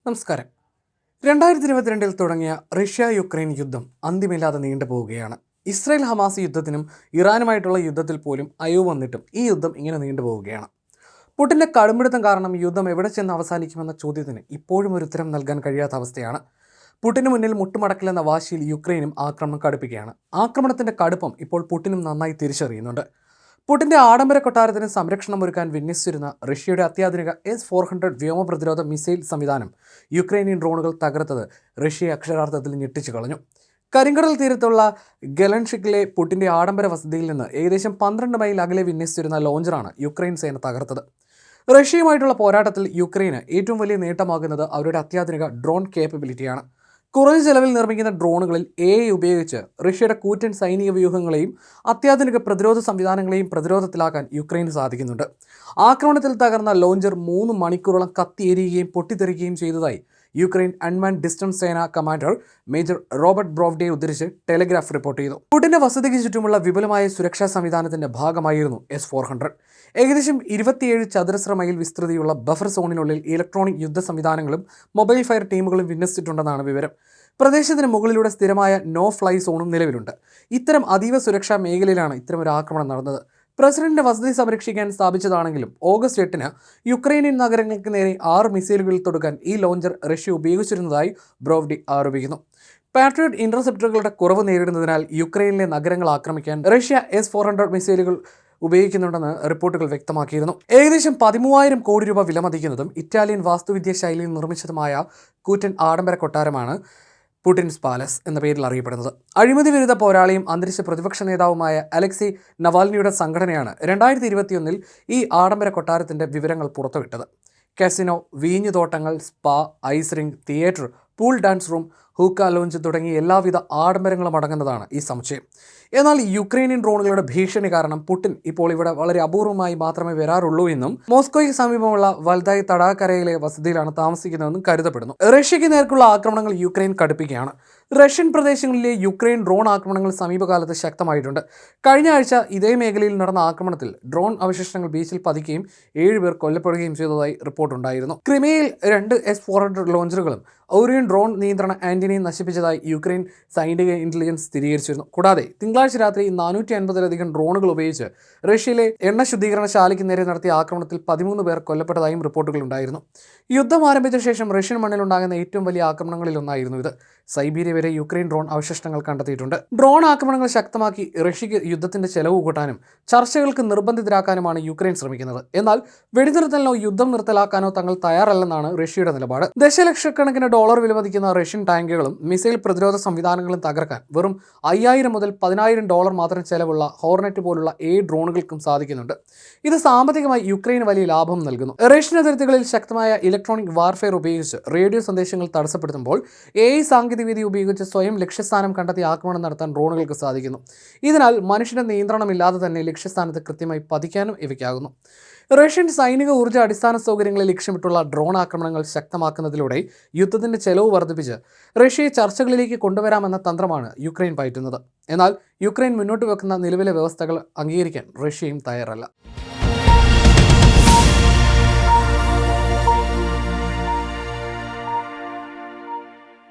നമസ്കാരം. 2022 തുടങ്ങിയ Russia Ukraine യുദ്ധം അന്ത്യമില്ലാതെ നീണ്ടുപോവുകയാണ്. ഇസ്രായേൽ ഹമാസ് യുദ്ധത്തിനും ഇറാനുമായിട്ടുള്ള യുദ്ധത്തിൽ പോലും അയവ് വന്നിട്ടും ഈ യുദ്ധം ഇങ്ങനെ നീണ്ടുപോവുകയാണ്. പുടിൻ്റെ കടുംപിടുത്തം കാരണം യുദ്ധം എവിടെ ചെന്ന് അവസാനിക്കുമെന്ന ചോദ്യത്തിന് ഇപ്പോഴും ഒരു ഉത്തരം നൽകാൻ കഴിയാത്ത അവസ്ഥയാണ്. പുടിന് മുന്നിൽ മുട്ടുമടക്കില്ലെന്ന വാശിയിൽ യുക്രൈനും ആക്രമണം കടുപ്പിക്കുകയാണ്. ആക്രമണത്തിൻ്റെ കടുപ്പം ഇപ്പോൾ പുടിനും നന്നായി തിരിച്ചറിയുന്നുണ്ട്. പുടിൻ്റെ ആഡംബര കൊട്ടാരത്തിന് സംരക്ഷണം ഒരുക്കാൻ വിന്യസിച്ചിരുന്ന റഷ്യയുടെ അത്യാധുനിക S-400 വ്യോമ പ്രതിരോധ മിസൈൽ സംവിധാനം യുക്രൈനിയൻ ഡ്രോണുകൾ തകർത്തത് റഷ്യയെ അക്ഷരാർത്ഥത്തിൽ ഞെട്ടിച്ചു കളഞ്ഞു. കരിങ്കടൽ തീരത്തുള്ള ഗലൻഷിക്കിലെ പുടിൻ്റെ ആഡംബര വസതിയിൽ നിന്ന് ഏകദേശം 12 മൈൽ അകലെ വിന്യസിച്ചിരുന്ന ലോഞ്ചറാണ് യുക്രൈൻ സേന തകർത്തത്. റഷ്യയുമായിട്ടുള്ള പോരാട്ടത്തിൽ യുക്രൈന് ഏറ്റവും വലിയ നേട്ടമാകുന്നത് അവരുടെ അത്യാധുനിക ഡ്രോൺ കേപ്പബിലിറ്റിയാണ്. കുറഞ്ഞ ചെലവിൽ നിർമ്മിക്കുന്ന ഡ്രോണുകളിൽ AI ഉപയോഗിച്ച് റഷ്യയുടെ കൂറ്റൻ സൈനിക വ്യൂഹങ്ങളെയും അത്യാധുനിക പ്രതിരോധ സംവിധാനങ്ങളെയും പ്രതിരോധത്തിലാക്കാൻ യുക്രൈന് സാധിക്കുന്നുണ്ട്. ആക്രമണത്തിൽ തകർന്ന ലോഞ്ചർ 3 മണിക്കൂറോളം കത്തിയെരിയുകയും പൊട്ടിത്തെറിക്കുകയും ചെയ്തതായി യുക്രൈൻ അൺമാൻഡ് ഡിസ്റ്റൻസ് സേന കമാൻഡർ മേജർ റോബർട്ട് ബ്രോവ്ഡെ ഉദ്ധരിച്ച് ടെലിഗ്രാഫ് റിപ്പോർട്ട് ചെയ്തു. പുടിൻ്റെ വസതിക്ക് ചുറ്റുമുള്ള വിപുലമായ സുരക്ഷാ സംവിധാനത്തിന്റെ ഭാഗമായിരുന്നു S-400. ഏകദേശം 27 ചതുരശ്ര മൈൽ വിസ്തൃതിയുള്ള ബഫർ സോണിനുള്ളിൽ ഇലക്ട്രോണിക് യുദ്ധ സംവിധാനങ്ങളും മൊബൈൽ ഫയർ ടീമുകളും വിന്യസിച്ചിട്ടുണ്ടെന്നാണ് വിവരം. പ്രദേശത്തിന് മുകളിലൂടെ സ്ഥിരമായ നോ ഫ്ലൈ സോണും നിലവിലുണ്ട്. ഇത്തരം അതീവ സുരക്ഷാ മേഖലയിലാണ് ഇത്തരമൊരു ആക്രമണം നടന്നത്. പ്രസിഡന്റിന്റെ വസതി സംരക്ഷിക്കാൻ സ്ഥാപിച്ചതാണെങ്കിലും ഓഗസ്റ്റ് 8-ന് യുക്രൈനിയൻ നഗരങ്ങൾക്ക് നേരെ 6 മിസൈലുകൾ തൊടുക്കാൻ ഈ ലോഞ്ചർ റഷ്യ ഉപയോഗിച്ചിരുന്നതായി ബ്രോവ്ഡി ആരോപിക്കുന്നു. പാട്രിയോട്ട് ഇന്റർസെപ്റ്ററുകളുടെ കുറവ് നേരിടുന്നതിനാൽ യുക്രൈനിലെ നഗരങ്ങൾ ആക്രമിക്കാൻ റഷ്യ S-400 മിസൈലുകൾ ഉപയോഗിക്കുന്നുണ്ടെന്ന് റിപ്പോർട്ടുകൾ വ്യക്തമാക്കിയിരുന്നു. ഏകദേശം 13,000 കോടി രൂപ വിലമതിക്കുന്നതും ഇറ്റാലിയൻ വാസ്തുവിദ്യാ ശൈലിയിൽ നിർമ്മിച്ചതുമായ കൂറ്റൻ ആഡംബര കൊട്ടാരമാണ് പുടിൻസ് പാലസ് എന്ന പേരിൽ അറിയപ്പെടുന്നത്. അഴിമതി വിരുദ്ധ പോരാളിയും അന്തരിച്ച പ്രതിപക്ഷ നേതാവുമായ അലക്സി നവാൽനിയുടെ സംഘടനയാണ് 2021 ഈ ആഡംബര കൊട്ടാരത്തിൻ്റെ വിവരങ്ങൾ പുറത്തുവിട്ടത്. കാസിനോ, വീഞ്ഞുതോട്ടങ്ങൾ, spa, ice rink, theatre, pool dance room, hookah lounge തുടങ്ങിയ എല്ലാവിധ ആഡംബരങ്ങളും അടങ്ങുന്നതാണ് ഈ സമുച്ചയം. എന്നാൽ യുക്രൈനിയൻ ഡ്രോണുകളുടെ ഭീഷണി കാരണം പുടിൻ ഇപ്പോൾ ഇവിടെ വളരെ അപൂർവമായി മാത്രമേ വരാറുള്ളൂ എന്നും മോസ്കോയ്ക്ക് സമീപമുള്ള വൽദായ് തടാകക്കരയിലെ വസതിയിലാണ് താമസിക്കുന്നതെന്നും കരുതപ്പെടുന്നു. റഷ്യയ്ക്ക് നേർക്കുള്ള ആക്രമണങ്ങൾ യുക്രൈൻ കടുപ്പിക്കുകയാണ്. റഷ്യൻ പ്രദേശങ്ങളിലെ യുക്രൈൻ ഡ്രോൺ ആക്രമണങ്ങൾ സമീപകാലത്ത് ശക്തമായിട്ടുണ്ട്. കഴിഞ്ഞ ആഴ്ച ഇതേ മേഖലയിൽ നടന്ന ആക്രമണത്തിൽ ഡ്രോൺ അവശിഷ്ടങ്ങൾ ബീച്ചിൽ പതിക്കുകയും 7 പേർ കൊല്ലപ്പെടുകയും ചെയ്തതായി റിപ്പോർട്ടുണ്ടായിരുന്നു. ക്രിമിയയിൽ 2 S-400 ലോഞ്ചറുകളും ഓറിയൻ ഡ്രോൺ നിയന്ത്രണ ആന്റിനയും നശിപ്പിച്ചതായി യുക്രൈൻ സൈനിക ഇന്റലിജൻസ് സ്ഥിരീകരിച്ചിരുന്നു. കൂടാതെ തിങ്കളാഴ്ച രാത്രി 450-ലധികം ഡ്രോണുകൾ ഉപയോഗിച്ച് റഷ്യയിലെ എണ്ണ ശുദ്ധീകരണശാലയ്ക്ക് നേരെ നടത്തിയ ആക്രമണത്തിൽ 13 പേർ കൊല്ലപ്പെട്ടതായും റിപ്പോർട്ടുകളുണ്ടായിരുന്നു. യുദ്ധം ആരംഭിച്ച ശേഷം റഷ്യൻ മണ്ണിലുണ്ടാകുന്ന ഏറ്റവും വലിയ ആക്രമണങ്ങളിലൊന്നായിരുന്നു ഇത്. സൈബീരിയ വരെ യുക്രൈൻ ഡ്രോൺ അവശിഷ്ടങ്ങൾ കണ്ടെത്തിയിട്ടുണ്ട്. ഡ്രോൺ ആക്രമണങ്ങൾ ശക്തമാക്കി റഷ്യയ്ക്ക് യുദ്ധത്തിന്റെ ചെലവ് കൂട്ടാനും ചർച്ചകൾക്ക് നിർബന്ധിതരാക്കാനുമാണ് യുക്രൈൻ ശ്രമിക്കുന്നത്. എന്നാൽ വെടിനിർത്തലിനോ യുദ്ധം നിർത്തലാക്കാനോ തങ്ങൾ തയ്യാറല്ലെന്നാണ് റഷ്യയുടെ നിലപാട്. ദശലക്ഷക്കണക്കിന് ഡോളർ വിലമതിക്കുന്ന റഷ്യൻ ടാങ്കുകളും മിസൈൽ പ്രതിരോധ സംവിധാനങ്ങളും തകർക്കാൻ വെറും 5,000 മുതൽ 10,000 മാത്രം ചെലവുള്ള ഹോർനെറ്റ് പോലുള്ള ഡ്രോണുകൾക്കും സാധിക്കുന്നുണ്ട്. ഇത് സാമ്പത്തികമായി യുക്രൈന് വലിയ ലാഭം നൽകുന്നു. റഷ്യൻ അതിർത്തികളിൽ ശക്തമായ ഇലക്ട്രോണിക് വാർഫെയർ ഉപയോഗിച്ച് റേഡിയോ സന്ദേശങ്ങൾ തടസ്സപ്പെടുത്തുമ്പോൾ AI സാങ്കേതികവിദ്യ ഉപയോഗിച്ച് സ്വയം ലക്ഷ്യസ്ഥാനം കണ്ടെത്തി ആക്രമണം നടത്താൻ ഡ്രോണുകൾക്ക് സാധിക്കുന്നു. ഇതിനാൽ മനുഷ്യന്റെ നിയന്ത്രണമില്ലാതെ തന്നെ ലക്ഷ്യസ്ഥാനത്ത് കൃത്യമായി പതിക്കാനും ഇവയ്ക്കാകുന്നു. റഷ്യൻ സൈനിക ഊർജ്ജ അടിസ്ഥാന സൗകര്യങ്ങളെ ലക്ഷ്യമിട്ടുള്ള ഡ്രോൺ ആക്രമണങ്ങൾ ശക്തമാക്കുന്നതിലൂടെ യുദ്ധത്തിന്റെ ചെലവ് വർദ്ധിപ്പിച്ച് റഷ്യയെ ചർച്ചകളിലേക്ക് കൊണ്ടുവരാമെന്ന തന്ത്രമാണ് യുക്രൈൻ പയറ്റുന്നത്. എന്നാൽ യുക്രൈൻ മുന്നോട്ട് വെക്കുന്ന നിലവിലെ വ്യവസ്ഥകൾ അംഗീകരിക്കാൻ റഷ്യയും തയ്യാറല്ല.